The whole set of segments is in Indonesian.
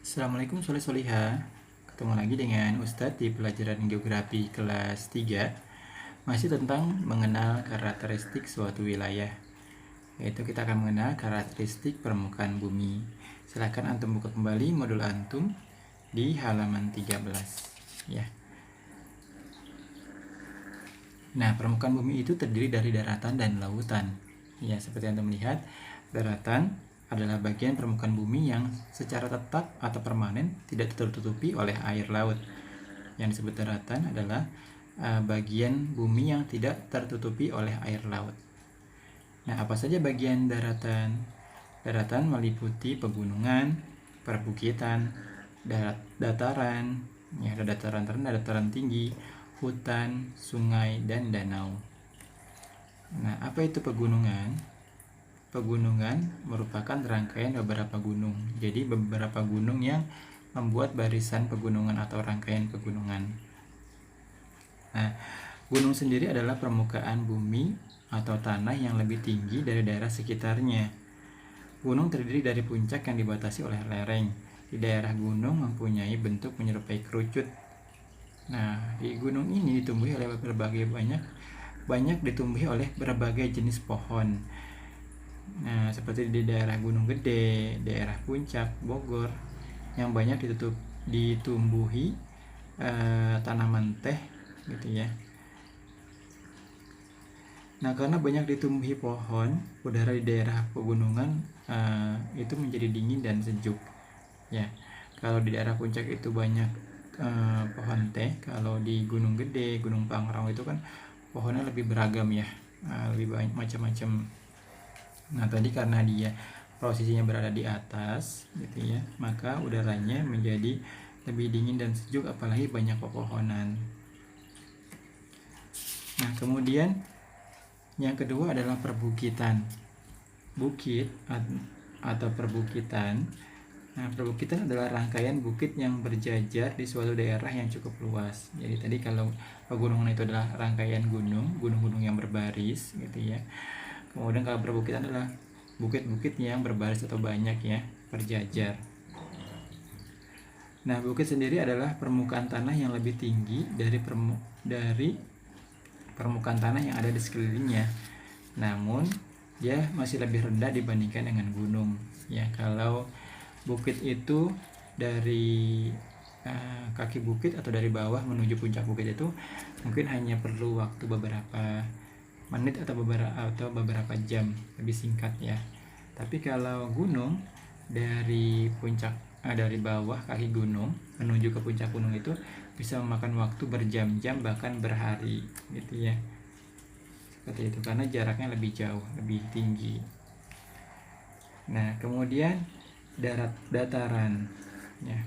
Assalamualaikum Soleh Soliha. Ketemu lagi dengan Ustadz di pelajaran Geografi kelas 3. Masih tentang mengenal karakteristik suatu wilayah. Yaitu kita akan mengenal karakteristik permukaan bumi. Silakan antum buka kembali modul antum di halaman 13 ya. Nah, permukaan bumi itu terdiri dari daratan dan lautan. Ya, seperti yang antum lihat, daratan adalah bagian permukaan bumi yang secara tetap atau permanen tidak tertutupi oleh air laut. Yang disebut daratan adalah bagian bumi yang tidak tertutupi oleh air laut. Nah, apa saja bagian daratan? Daratan meliputi pegunungan, perbukitan, dataran, ya, ada dataran rendah, dataran tinggi, hutan, sungai, dan danau. Nah, apa itu pegunungan? Pegunungan merupakan rangkaian beberapa gunung. Jadi beberapa gunung yang membuat barisan pegunungan atau rangkaian pegunungan. Nah, gunung sendiri adalah permukaan bumi atau tanah yang lebih tinggi dari daerah sekitarnya. Gunung terdiri dari puncak yang dibatasi oleh lereng. Di daerah gunung mempunyai bentuk menyerupai kerucut. Nah, di gunung ini ditumbuhi oleh banyak ditumbuhi oleh berbagai jenis pohon. Nah, seperti di daerah Gunung Gede, daerah Puncak, Bogor, yang banyak ditumbuhi tanaman teh, gitu ya. Nah, karena banyak ditumbuhi pohon, udara di daerah pegunungan itu menjadi dingin dan sejuk. Ya, kalau di daerah Puncak itu banyak pohon teh, kalau di Gunung Gede, Gunung Pangrango itu kan pohonnya lebih beragam ya, lebih banyak macam-macam. Nah, tadi karena dia posisinya berada di atas gitu ya, maka udaranya menjadi lebih dingin dan sejuk, apalagi banyak pepohonan. Nah, kemudian yang kedua adalah perbukitan. Bukit atau perbukitan. Nah, perbukitan adalah rangkaian bukit yang berjajar di suatu daerah yang cukup luas. Jadi tadi kalau pegunungan itu adalah rangkaian gunung-gunung yang berbaris gitu ya. Kemudian kalau perbukitan adalah bukit-bukit yang berbaris atau banyak ya, berjajar. Nah, bukit sendiri adalah permukaan tanah yang lebih tinggi dari permukaan tanah yang ada di sekelilingnya. Namun, dia masih lebih rendah dibandingkan dengan gunung. Ya, kalau bukit itu dari kaki bukit atau dari bawah menuju puncak bukit itu mungkin hanya perlu waktu beberapa menit atau beberapa jam, lebih singkat ya. Tapi kalau gunung dari dari bawah kaki gunung menuju ke puncak gunung itu bisa memakan waktu berjam-jam bahkan berhari gitu ya. Seperti itu karena jaraknya lebih jauh, lebih tinggi. Nah, kemudian dataran ya.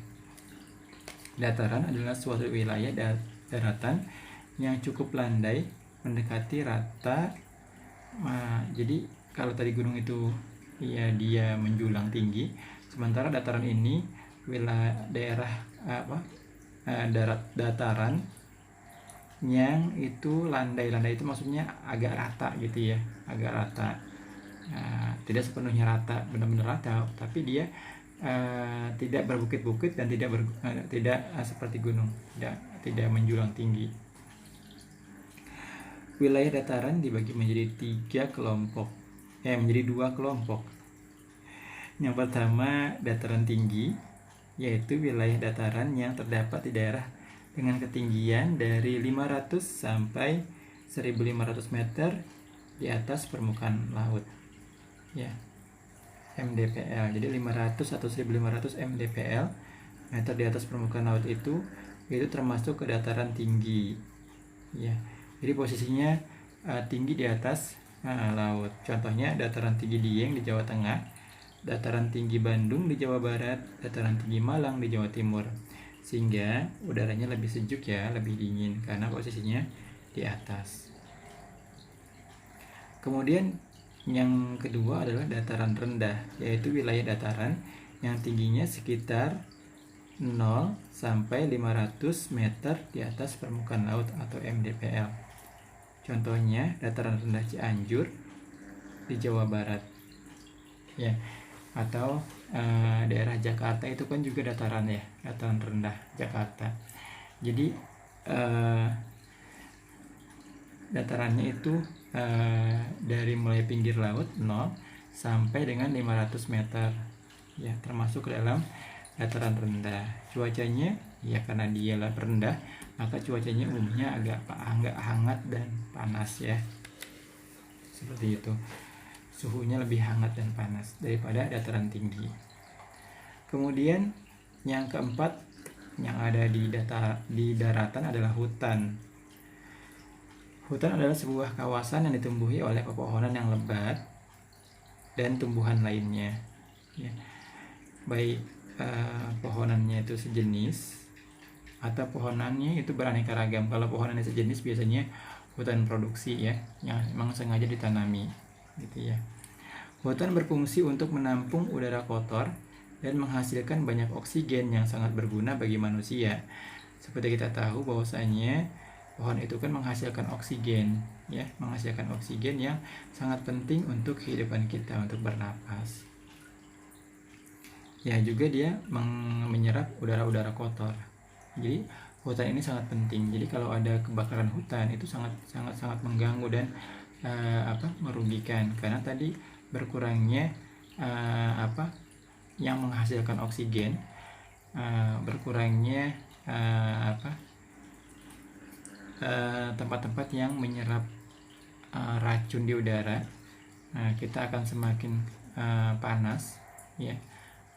Dataran adalah suatu wilayah daratan yang cukup landai mendekati rata. Jadi kalau tadi gunung itu ya dia menjulang tinggi, sementara dataran ini wilayah daerah dataran yang itu landai itu maksudnya agak rata gitu ya, agak rata. Tidak sepenuhnya rata, benar-benar rata, tapi dia tidak berbukit-bukit dan tidak seperti gunung, tidak menjulang tinggi. Wilayah dataran dibagi menjadi menjadi dua kelompok. Yang pertama, dataran tinggi, yaitu wilayah dataran yang terdapat di daerah dengan ketinggian dari 500 sampai 1500 meter di atas permukaan laut. Ya. MDPL. Jadi 500 atau 1500 MDPL, meter di atas permukaan laut itu termasuk ke dataran tinggi. Ya. Jadi posisinya tinggi di atas laut. Contohnya dataran tinggi Dieng di Jawa Tengah, dataran tinggi Bandung di Jawa Barat, dataran tinggi Malang di Jawa Timur. Sehingga udaranya lebih sejuk ya, lebih dingin karena posisinya di atas. Kemudian yang kedua adalah dataran rendah, yaitu wilayah dataran yang tingginya sekitar 0 sampai 500 meter di atas permukaan laut atau MDPL. Contohnya dataran rendah Cianjur di Jawa Barat. Ya, atau daerah Jakarta itu kan juga dataran ya, dataran rendah Jakarta. Jadi datarannya itu dari mulai pinggir laut 0 sampai dengan 500 meter ya, termasuk ke dalam dataran rendah. Cuacanya ya karena dia rendah, maka cuacanya umumnya agak hangat dan panas ya, seperti itu. Suhunya lebih hangat dan panas daripada dataran tinggi. Kemudian yang keempat yang ada di daratan adalah hutan. Hutan adalah sebuah kawasan yang ditumbuhi oleh pepohonan yang lebat dan tumbuhan lainnya ya. Baik pohonannya itu sejenis atau pohonannya itu beraneka ragam. Kalau pohonannya sejenis biasanya hutan produksi ya, yang memang sengaja ditanami gitu ya. Hutan berfungsi untuk menampung udara kotor dan menghasilkan banyak oksigen yang sangat berguna bagi manusia. Seperti kita tahu bahwasanya pohon itu kan menghasilkan oksigen ya, menghasilkan oksigen yang sangat penting untuk kehidupan kita, untuk bernapas. Ya, juga dia menyerap udara-udara kotor. Jadi hutan ini sangat penting. Jadi kalau ada kebakaran hutan itu sangat mengganggu dan merugikan, karena tadi berkurangnya yang menghasilkan oksigen, berkurangnya tempat-tempat yang menyerap racun di udara. Kita akan semakin panas ya,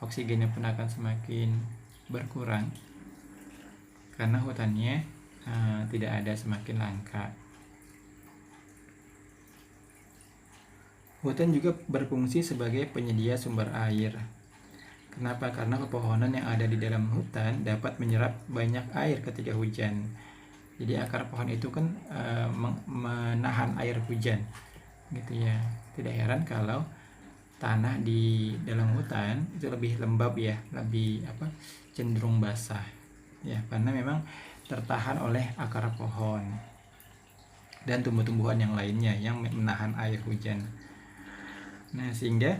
oksigennya pun akan semakin berkurang karena hutannya tidak ada, semakin langka. Hutan juga berfungsi sebagai penyedia sumber air. Kenapa? Karena pepohonan yang ada di dalam hutan dapat menyerap banyak air ketika hujan. Jadi akar pohon itu kan menahan air hujan gitu ya. Tidak heran kalau tanah di dalam hutan itu lebih lembab ya, lebih cenderung basah ya, karena memang tertahan oleh akar pohon dan tumbuh-tumbuhan yang lainnya yang menahan air hujan. Nah, sehingga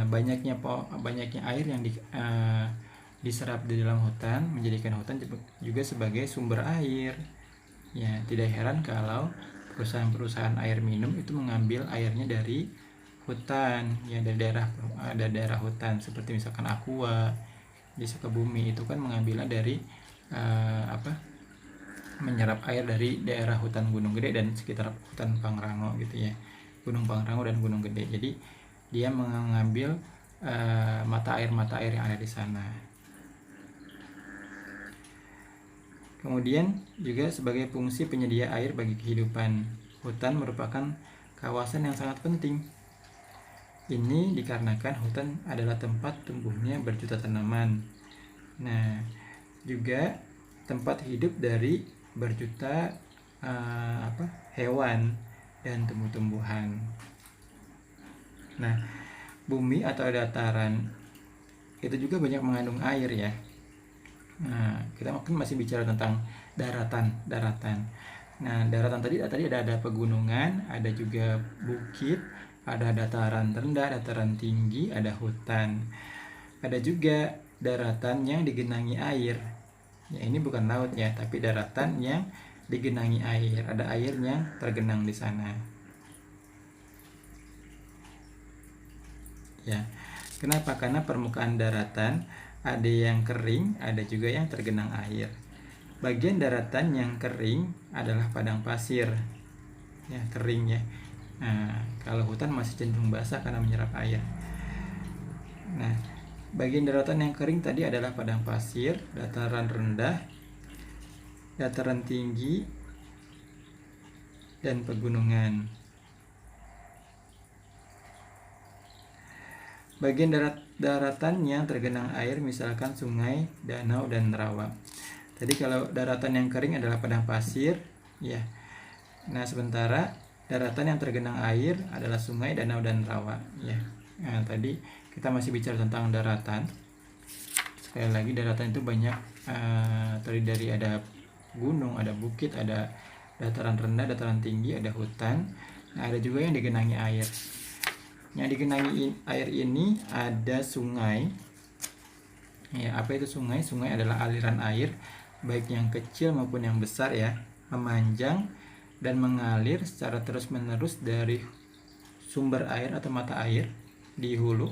banyaknya air yang diserap di dalam hutan menjadikan hutan juga sebagai sumber air ya. Tidak heran kalau perusahaan-perusahaan air minum itu mengambil airnya dari hutan ya, dari daerah hutan, seperti misalkan Aqua di Sukabumi itu kan mengambilnya dari menyerap air dari daerah hutan Gunung Gede dan sekitar hutan Pangrango gitu ya, Gunung Pangrango dan Gunung Gede. Jadi dia mengambil mata air yang ada di sana. Kemudian juga sebagai fungsi penyedia air bagi kehidupan, hutan merupakan kawasan yang sangat penting. Ini dikarenakan hutan adalah tempat tumbuhnya berjuta tanaman. Nah, juga tempat hidup dari berjuta hewan dan tumbuh-tumbuhan. Nah, bumi atau dataran itu juga banyak mengandung air ya. Nah, kita mungkin masih bicara tentang daratan. Nah, daratan tadi ada pegunungan, ada juga bukit, ada dataran rendah, dataran tinggi, ada hutan. Ada juga daratan yang digenangi air. Ya, ini bukan laut ya, tapi daratan yang digenangi air. Ada air yang tergenang di sana. Ya. Kenapa? Karena permukaan daratan ada yang kering, ada juga yang tergenang air. Bagian daratan yang kering adalah padang pasir. Ya, kering ya. Nah, kalau hutan masih cenderung basah karena menyerap air. Nah, bagian daratan yang kering tadi adalah padang pasir, dataran rendah, dataran tinggi, dan pegunungan. Bagian daratan yang tergenang air misalkan sungai, danau, dan rawa. Tadi kalau daratan yang kering adalah padang pasir, ya. Nah, sementara daratan yang tergenang air adalah sungai, danau, dan rawa, ya. Nah, tadi kita masih bicara tentang daratan. Sekali lagi, daratan itu banyak terdiri dari ada gunung, ada bukit, ada dataran rendah, dataran tinggi, ada hutan. Nah, ada juga yang digenangi air. Yang digenangi air ini ada sungai. Ya, apa itu sungai? Sungai adalah aliran air baik yang kecil maupun yang besar ya, memanjang dan mengalir secara terus-menerus dari sumber air atau mata air di hulu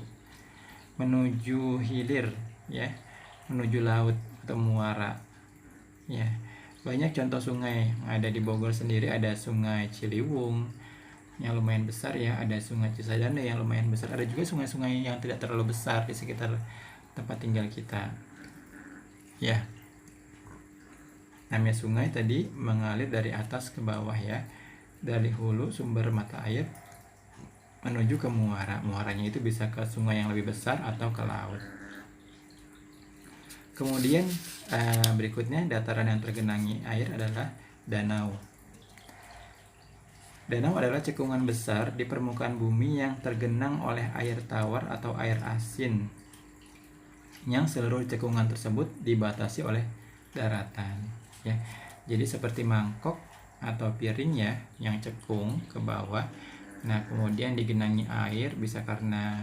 menuju hilir ya, menuju laut atau muara. Ya, banyak contoh sungai yang ada di Bogor sendiri. Ada Sungai Ciliwung yang lumayan besar ya, ada Sungai Cisadane yang lumayan besar, ada juga sungai-sungai yang tidak terlalu besar di sekitar tempat tinggal kita ya. Namanya sungai tadi mengalir dari atas ke bawah ya, dari hulu sumber mata air menuju ke muara. Muaranya itu bisa ke sungai yang lebih besar atau ke laut. Kemudian berikutnya dataran yang tergenangi air adalah danau. Danau adalah cekungan besar di permukaan bumi yang tergenang oleh air tawar atau air asin, yang seluruh cekungan tersebut dibatasi oleh daratan. Ya, jadi seperti mangkok atau piring ya, yang cekung ke bawah. Nah, kemudian digenangi air bisa karena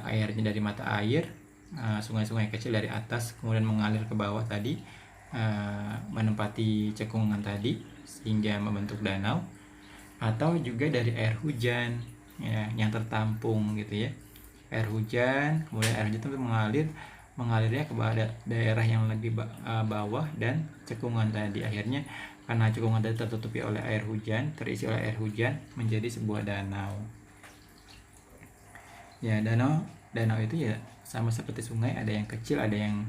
airnya dari mata air, sungai-sungai kecil dari atas kemudian mengalir ke bawah tadi, menempati cekungan tadi sehingga membentuk danau. Atau juga dari air hujan ya, yang tertampung gitu ya. Air hujan, kemudian air hujan itu mengalirnya ke daerah yang lebih bawah dan cekungan tadi. Akhirnya karena cekungan tadi tertutupi oleh air hujan, terisi oleh air hujan, menjadi sebuah danau. Ya, danau itu ya sama seperti sungai, ada yang kecil, ada yang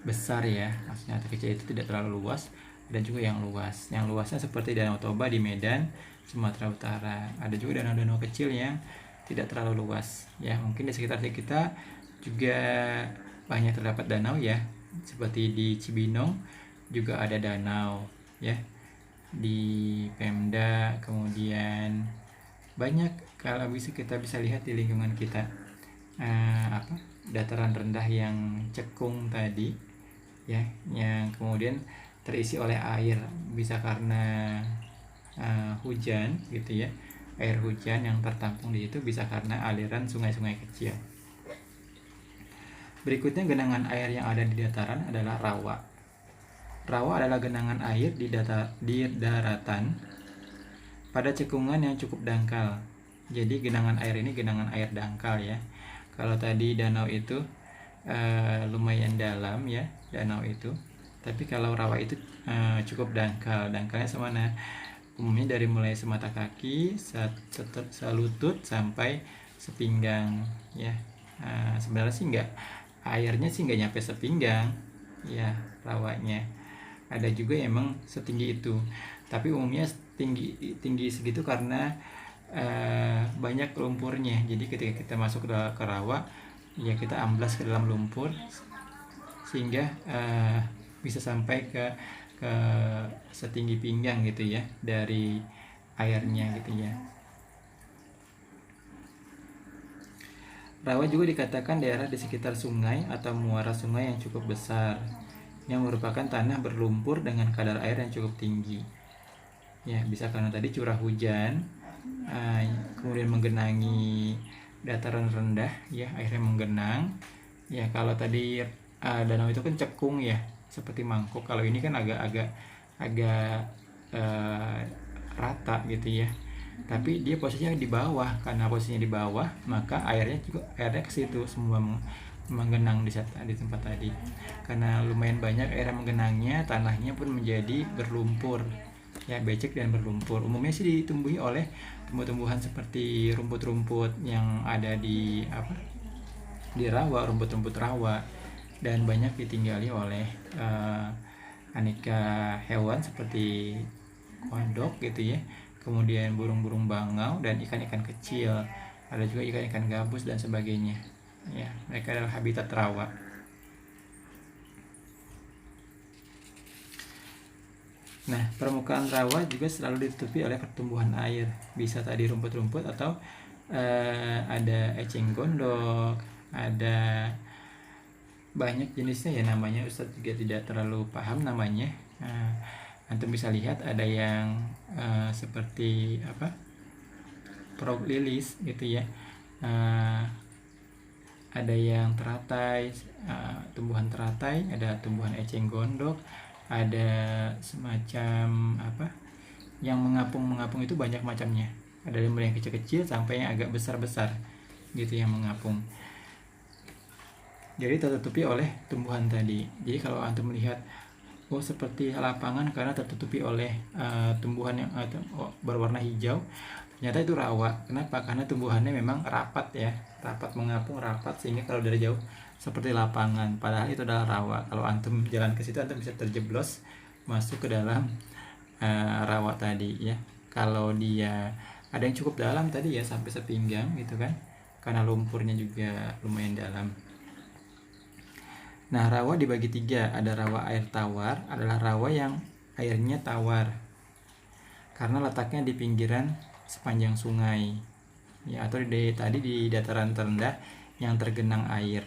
besar ya. Maksudnya kecil itu tidak terlalu luas, dan juga yang luas. Yang luasnya seperti Danau Toba di Medan, Sumatera Utara. Ada juga danau-danau kecil yang tidak terlalu luas ya. Mungkin di sekitar kita juga banyak terdapat danau ya, seperti di Cibinong juga ada danau ya, di Pemda. Kemudian banyak kalau kita bisa lihat di lingkungan kita, dataran rendah yang cekung tadi ya, yang kemudian terisi oleh air, bisa karena hujan gitu ya, air hujan yang tertampung di situ, bisa karena aliran sungai-sungai kecil. Berikutnya genangan air yang ada di dataran adalah rawa. Rawa adalah genangan air di daratan pada cekungan yang cukup dangkal. Jadi genangan air ini genangan air dangkal ya. Kalau tadi danau itu lumayan dalam ya, danau itu. Tapi kalau rawa itu cukup dangkal. Dangkalnya semana? Umumnya dari mulai semata kaki, selutut sampai sepinggang ya. Sebenarnya sih airnya sih nggak nyampe sepinggang ya rawanya. Ada juga emang setinggi itu, tapi umumnya tinggi segitu karena banyak lumpurnya. Jadi ketika kita masuk ke rawa ya, kita amblas ke dalam lumpur sehingga bisa sampai ke setinggi pinggang gitu ya dari airnya gitu ya. Rawa juga dikatakan daerah di sekitar sungai atau muara sungai yang cukup besar, yang merupakan tanah berlumpur dengan kadar air yang cukup tinggi. Ya, bisa karena tadi curah hujan, kemudian menggenangi dataran rendah ya, airnya menggenang. Ya, kalau tadi danau itu kan cekung ya, seperti mangkuk. Kalau ini kan agak rata gitu ya, tapi dia posisinya di bawah. Karena posisinya di bawah, maka airnya ke situ semua menggenang di tempat tadi. Karena lumayan banyak air yang menggenangnya, tanahnya pun menjadi berlumpur ya, becek dan berlumpur. Umumnya sih ditumbuhi oleh tumbuh-tumbuhan seperti rumput-rumput yang ada di rawa, rumput-rumput rawa, dan banyak ditinggali oleh aneka hewan seperti kodok gitu ya, kemudian burung-burung bangau dan ikan-ikan kecil. Ada juga ikan-ikan gabus dan sebagainya ya, mereka adalah habitat rawa. Nah, permukaan rawa juga selalu ditutupi oleh pertumbuhan air, bisa tadi rumput-rumput atau ada eceng gondok, ada banyak jenisnya ya namanya. Ustadz juga tidak terlalu paham namanya. Antum bisa lihat ada yang seperti frog lilis gitu ya, uh, ada yang teratai, tumbuhan teratai, ada tumbuhan eceng gondok, ada semacam apa yang mengapung itu banyak macamnya. Ada yang kecil-kecil sampai yang agak besar-besar gitu yang mengapung. Jadi tertutupi oleh tumbuhan tadi. Jadi kalau antum melihat seperti lapangan karena tertutupi oleh tumbuhan yang berwarna hijau, ternyata itu rawa. Kenapa? Karena tumbuhannya memang rapat ya, rapat mengapung, rapat, sehingga kalau dari jauh seperti lapangan, padahal itu adalah rawa. Kalau antum jalan ke situ, antum bisa terjeblos masuk ke dalam rawa tadi ya. Kalau dia ada yang cukup dalam tadi ya, sampai sepinggang gitu kan, karena lumpurnya juga lumayan dalam. Nah, rawa dibagi 3. Ada rawa air tawar, adalah rawa yang airnya tawar karena letaknya di pinggiran sepanjang sungai ya, atau tadi di dataran terendah yang tergenang air.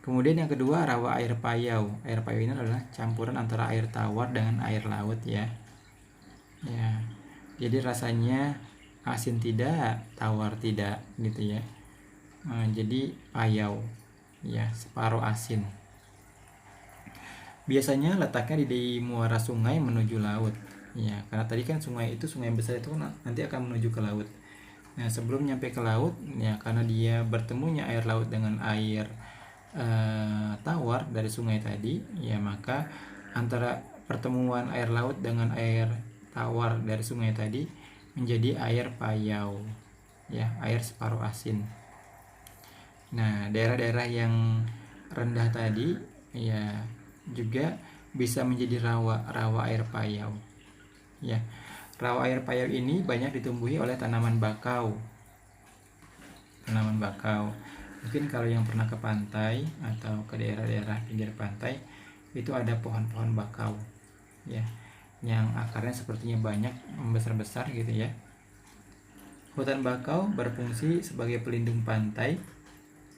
Kemudian yang kedua, rawa air payau. Air payau ini adalah campuran antara air tawar dengan air laut ya. Ya. Jadi rasanya asin tidak, tawar tidak gitu ya. Jadi payau ya, separuh asin. Biasanya letaknya di muara sungai menuju laut ya, karena tadi kan sungai besar itu nanti akan menuju ke laut. Nah, sebelum nyampe ke laut ya, karena dia bertemunya air laut dengan air tawar dari sungai tadi ya, maka antara pertemuan air laut dengan air tawar dari sungai tadi menjadi air payau ya, air separuh asin. Nah, daerah-daerah yang rendah tadi ya juga bisa menjadi rawa air payau ya. Rawa air payau ini banyak ditumbuhi oleh tanaman bakau. Mungkin kalau yang pernah ke pantai atau ke daerah-daerah pinggir pantai, itu ada pohon-pohon bakau ya, yang akarnya sepertinya banyak, membesar-besar gitu ya. Hutan bakau berfungsi sebagai pelindung pantai,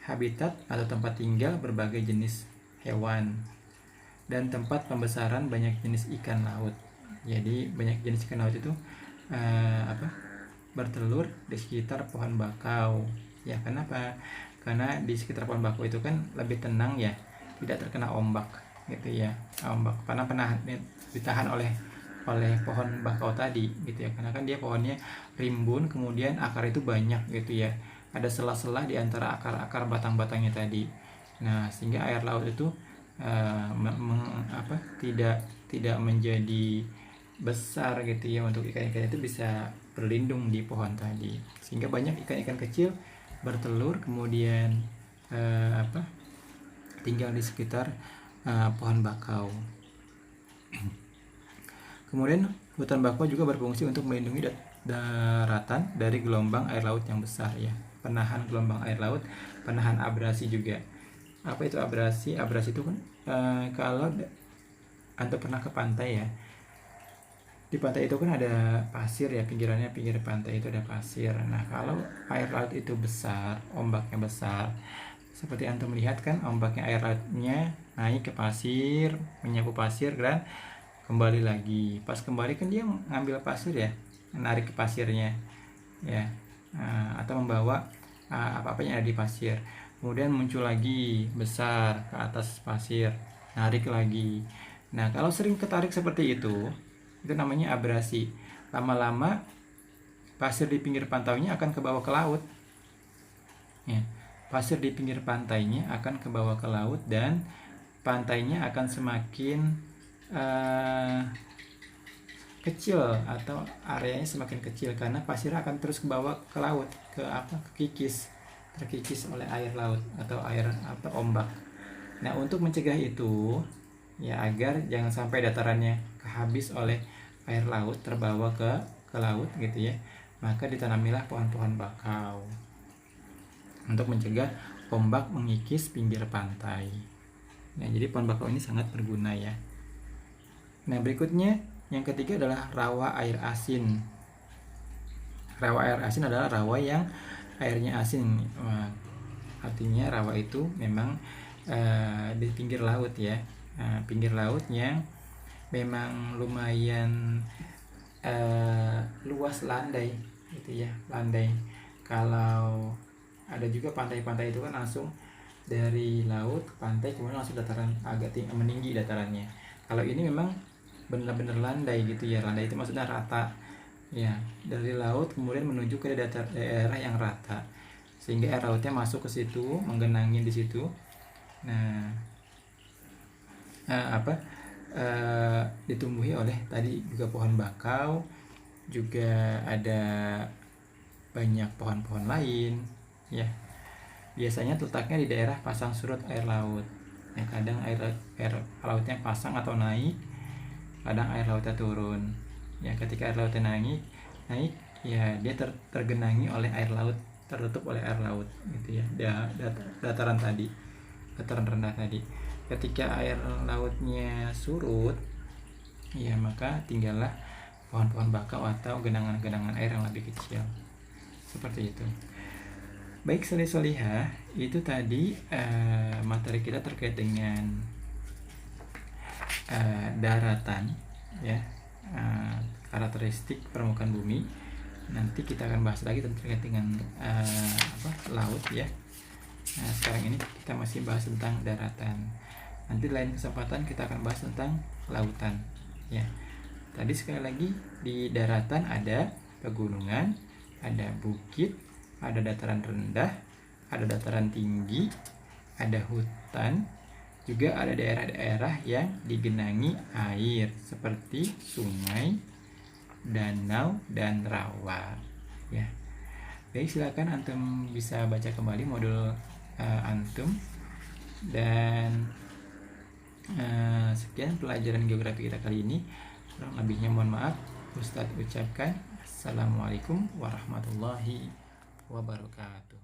habitat atau tempat tinggal berbagai jenis hewan, dan tempat pembesaran banyak jenis ikan laut. Jadi banyak jenis ikan laut itu bertelur di sekitar pohon bakau ya. Kenapa? Karena di sekitar pohon bakau itu kan lebih tenang ya, tidak terkena ombak gitu ya. Ombak karena ditahan oleh pohon bakau tadi gitu ya, karena kan dia pohonnya rimbun, kemudian akar itu banyak gitu ya, ada sela-sela di antara akar-akar batang-batangnya tadi. Nah, sehingga air laut itu tidak menjadi besar gitu ya, untuk ikan-ikan itu bisa berlindung di pohon tadi, sehingga banyak ikan-ikan kecil bertelur kemudian tinggal di sekitar pohon bakau. Kemudian hutan bakau juga berfungsi untuk melindungi daratan dari gelombang air laut yang besar ya, penahan gelombang air laut, penahan abrasi juga. Apa itu abrasi? Abrasi itu kan kalau Anda pernah ke pantai ya, di pantai itu kan ada pasir ya, pinggir pantai itu ada pasir. Nah, kalau air laut itu besar, ombaknya besar, seperti Anda melihat kan, ombaknya, air lautnya naik ke pasir, menyapu pasir dan kembali lagi. Pas kembali kan dia ngambil pasir ya, menarik ke pasirnya ya, atau membawa apa-apa yang ada di pasir. Kemudian muncul lagi besar ke atas pasir, narik lagi. Nah, kalau sering ketarik seperti itu namanya abrasi. Lama-lama pasir di pinggir pantainya akan kebawa ke laut ya. Pasir di pinggir pantainya akan kebawa ke laut, dan pantainya akan semakin kecil, atau areanya semakin kecil karena pasir akan terus kebawa ke laut, terkikis oleh air laut atau ombak. Nah, untuk mencegah itu ya, agar jangan sampai datarannya kehabis oleh air laut, terbawa ke laut gitu ya, maka ditanamilah pohon-pohon bakau untuk mencegah ombak mengikis pinggir pantai. Nah, jadi pohon bakau ini sangat berguna ya. Nah, berikutnya yang ketiga adalah rawa air asin. Rawa air asin adalah rawa yang airnya asin. Artinya rawa itu memang di pinggir laut ya, pinggir laut yang memang lumayan luas, landai gitu ya, landai. Kalau ada juga pantai-pantai itu kan langsung dari laut ke pantai, kemudian langsung dataran agak meninggi datarannya. Kalau ini memang benar-benar landai gitu ya. Landai itu maksudnya rata ya, dari laut kemudian menuju ke daerah yang rata, sehingga air lautnya masuk ke situ, menggenangi di situ. Nah, ditumbuhi oleh tadi juga pohon bakau, juga ada banyak pohon-pohon lain ya. Biasanya letaknya di daerah pasang surut air laut ya. Kadang air lautnya pasang atau naik, kadang air lautnya turun ya. Ketika air lautnya naik ya, dia tergenangi oleh air laut, tertutup oleh air laut gitu ya, dataran rendah tadi. Ketika air lautnya surut ya, maka tinggallah pohon-pohon bakau atau genangan-genangan air yang lebih kecil, seperti itu. Baik solih-solihah, itu tadi materi kita terkait dengan daratan ya, karakteristik permukaan bumi. Nanti kita akan bahas lagi terkait dengan laut ya. Nah, sekarang ini kita masih bahas tentang daratan. Nanti lain kesempatan kita akan bahas tentang lautan ya. Tadi sekali lagi, di daratan ada pegunungan, ada bukit, ada dataran rendah, ada dataran tinggi, ada hutan, juga ada daerah-daerah yang digenangi air seperti sungai, danau, dan rawa ya. Baik, silakan antum bisa baca kembali modul antum. Dan sekian pelajaran geografi kita kali ini. Kurang lebihnya mohon maaf. Ustadz ucapkan assalamualaikum warahmatullahi wabarakatuh.